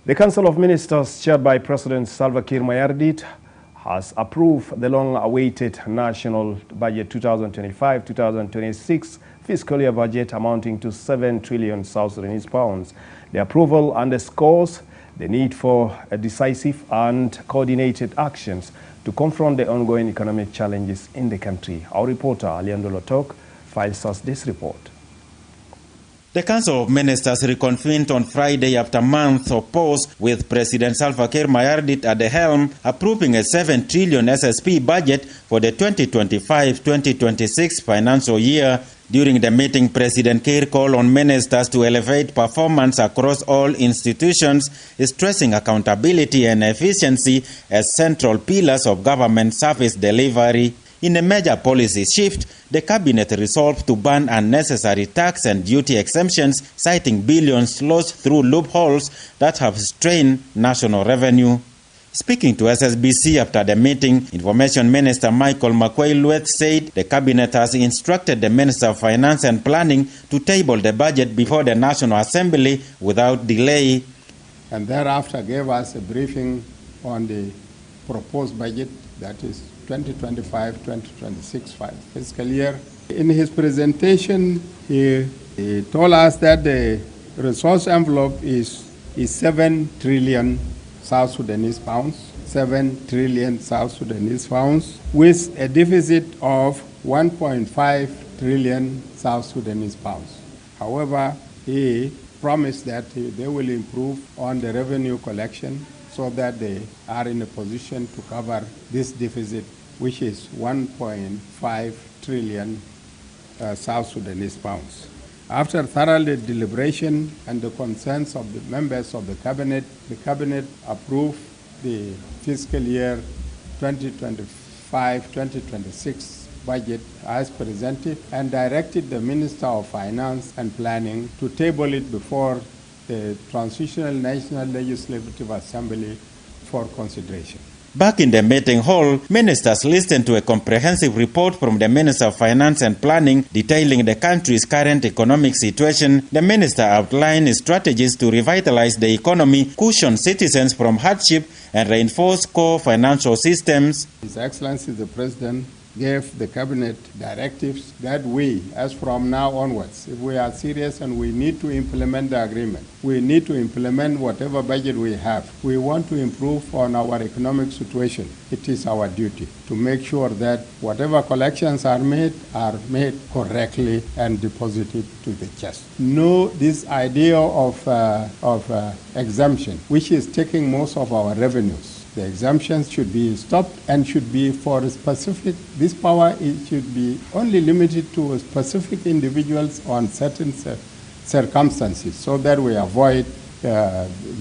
The Council of Ministers, chaired by President Salva Kiir Mayardit, has approved the long-awaited National Budget 2025-2026 fiscal year budget amounting to 7 trillion South Sudanese pounds. The approval underscores the need for decisive and coordinated actions to confront the ongoing economic challenges in the country. Our reporter, Aliando Lotok, files us this report. The Council of Ministers reconvened on Friday after months of pause, with President Salva Kiir Mayardit at the helm, approving a 7 trillion SSP budget for the 2025-2026 financial year. During the meeting, President Kiir called on ministers to elevate performance across all institutions, stressing accountability and efficiency as central pillars of government service delivery. In a major policy shift, the cabinet resolved to ban unnecessary tax and duty exemptions, citing billions lost through loopholes that have strained national revenue. Speaking to SSBC after the meeting, Information Minister Michael Makwei-Lueth said the cabinet has instructed the Minister of Finance and Planning to table the budget before the National Assembly without delay. And thereafter gave us a briefing on the proposed budget, that is 2025-2026 fiscal year. In his presentation, he told us that the resource envelope is 7 trillion South Sudanese pounds, 7 trillion South Sudanese pounds, with a deficit of 1.5 trillion South Sudanese pounds. However, he promised that they will improve on the revenue collection so that they are in a position to cover this deficit, which is 1.5 trillion South Sudanese pounds. After thorough deliberation and the consents of the members of the cabinet approved the fiscal year 2025-2026 budget as presented and directed the Minister of Finance and Planning to table it before the Transitional National Legislative Assembly for consideration. Back in the meeting hall, ministers listened to a comprehensive report from the Minister of Finance and Planning detailing the country's current economic situation. The minister outlined strategies to revitalize the economy, cushion citizens from hardship, and reinforce core financial systems. His Excellency the President gave the cabinet directives that we, as from now onwards, if we are serious and we need to implement the agreement, we need to implement whatever budget we have. We want to improve on our economic situation. It is our duty to make sure that whatever collections are made correctly and deposited to the chest. No, this idea of exemption, which is taking most of our revenues, the exemptions should be stopped and should be for a specific, this power should be only limited to specific individuals on certain circumstances so that we avoid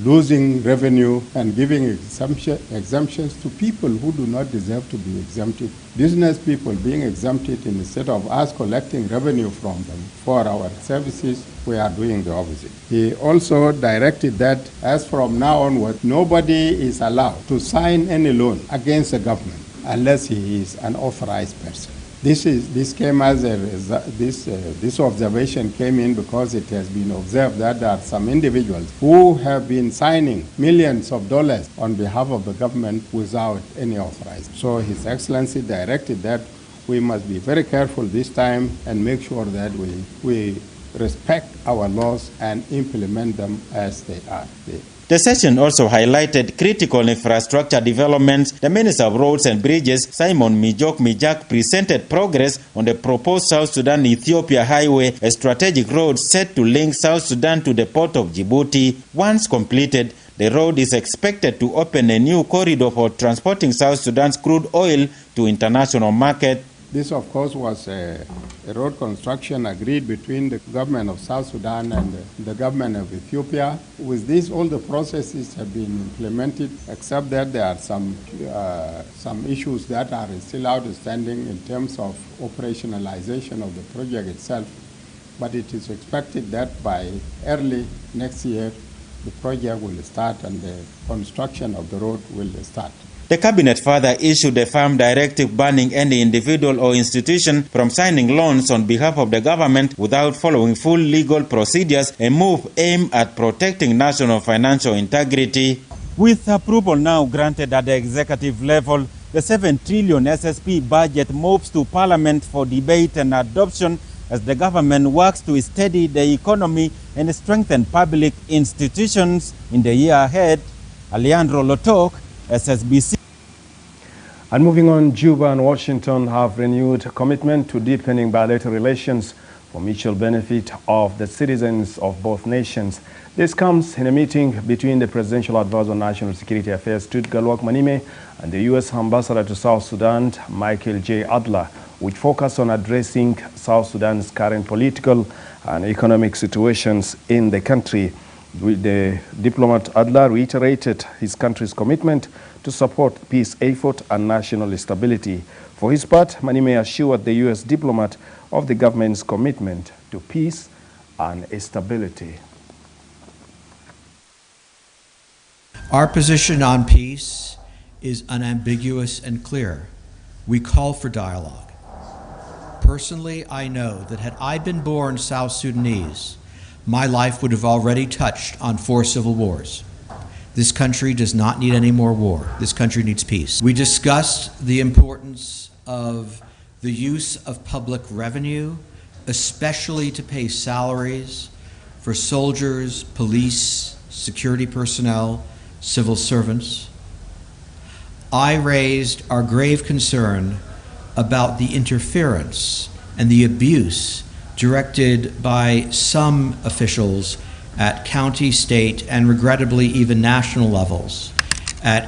losing revenue and giving exemptions to people who do not deserve to be exempted. Business people being exempted instead of us collecting revenue from them for our services, we are doing the opposite. He also directed that as from now onward, nobody is allowed to sign any loan against the government unless he is an authorized person. This came as this observation came in because it has been observed that there are some individuals who have been signing millions of dollars on behalf of the government without any authorization. So His Excellency directed that we must be very careful this time and make sure that we respect our laws and implement them as they are. The session also highlighted critical infrastructure developments. The Minister of Roads and Bridges, Simon Mijok, presented progress on the proposed South Sudan-Ethiopia highway, a strategic road set to link South Sudan to the port of Djibouti. Once completed, the road is expected to open a new corridor for transporting South Sudan's crude oil to international market. This, of course, was a road construction agreed between the government of South Sudan and the government of Ethiopia. With this, all the processes have been implemented, except that there are some issues that are still outstanding in terms of operationalization of the project itself. But it is expected that by early next year, the project will start and the construction of the road will start. The cabinet further issued a firm directive banning any individual or institution from signing loans on behalf of the government without following full legal procedures, a move aimed at protecting national financial integrity. With approval now granted at the executive level, the 7 trillion SSP budget moves to Parliament for debate and adoption as the government works to steady the economy and strengthen public institutions in the year ahead. Alejandro Lotok, SSBC. And moving on, Juba and Washington have renewed commitment to deepening bilateral relations for mutual benefit of the citizens of both nations. This comes in a meeting between the Presidential Advisor on National Security Affairs, Tut Galwak Manime, and the U.S. Ambassador to South Sudan, Michael J. Adler, which focus on addressing South Sudan's current political and economic situations in the country. The diplomat Adler reiterated his country's commitment to support peace effort and national stability. For his part, Manime assured the U.S. diplomat of the government's commitment to peace and stability. Our position on peace is unambiguous and clear. We call for dialogue. Personally, I know that had I been born South Sudanese, my life would have already touched on 4 civil wars. This country does not need any more war. This country needs peace. We discussed the importance of the use of public revenue, especially to pay salaries for soldiers, police, security personnel, civil servants. I raised our grave concern about the interference and the abuse directed by some officials at county, state, and regrettably even national levels